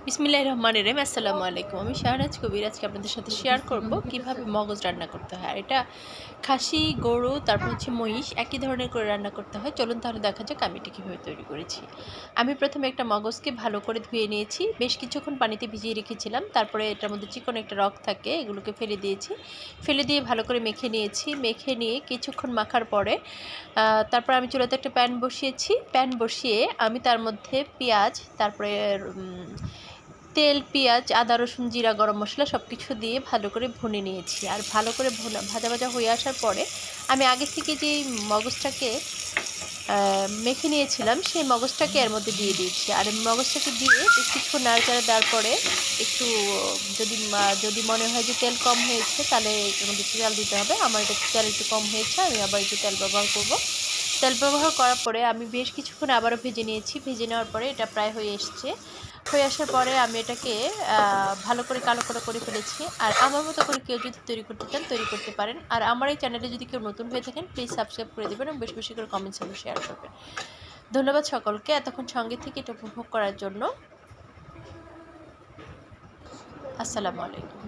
বিসমিল্লাহির রহমানির রহিম। আসসালামু আলাইকুম। আমি শাহনাজ কবির। আজকে আপনাদের সাথে শেয়ার করব কিভাবে মগজ রান্না করতে হয়। আর এটা খাসি, গরু, তারপর হচ্ছে মহিষ একই ধরনের করে রান্না করতে হয়। চলুন তাহলে দেখা যাক আমি এটা কীভাবে তৈরি করেছি। আমি প্রথমে একটা মগজকে ভালো করে ধুয়ে নিয়েছি। বেশ কিছুক্ষণ পানিতে ভিজিয়ে রেখেছিলাম। তারপরে এটার মধ্যে চিকন একটা রগ থাকে, এগুলোকে ফেলে দিয়েছি। ফেলে দিয়ে ভালো করে মেখে নিয়েছি। মেখে নিয়ে কিছুক্ষণ মাখার পরে তারপর আমি চুলাতে একটা প্যান বসিয়েছি। প্যান বসিয়ে আমি তার মধ্যে পেঁয়াজ, তারপরে তেল, পেঁয়াজ, আদা, রসুন, জিরা, গরম মশলা সব কিছু দিয়ে ভালো করে ভুনে নিয়েছি। আর ভালো করে ভাজা ভাজা হয়ে আসার পরে আমি আগে থেকে যেই মগজটাকে মেখে নিয়েছিলাম সেই মগজটাকে এর মধ্যে দিয়ে দিয়েছি। আর মগজটাকে দিয়ে কিছুক্ষণ নাড়াচাড়া দেওয়ার পরে একটু যদি মনে হয় যে তেল কম হয়েছে তাহলে এটার মধ্যে একটু তেল দিতে হবে। আমার এটা তেল একটু কম হয়েছে, আমি আবার একটু তেল ব্যবহার করব। তেল ব্যবহার করার পরে আমি বেশ কিছুক্ষণ আবারও ভেজে নিয়েছি। ভেজে নেওয়ার পরে এটা প্রায় হয়ে এসছে। হয়ে আসার পরে আমি এটাকে ভালো করে কালো করে ফেলেছি। আর আমার মতো করে কেউ যদি তৈরি করতে চান তৈরি করতে পারেন। আর আমার এই চ্যানেলে যদি কেউ নতুন হয়ে থাকেন প্লিজ সাবস্ক্রাইব করে দেবেন এবং বেশি বেশি করে কমেন্টস এবং শেয়ার করবেন। ধন্যবাদ সকলকে এতক্ষণ সঙ্গে থেকে এটা উপভোগ করার জন্য। আসসালামু আলাইকুম।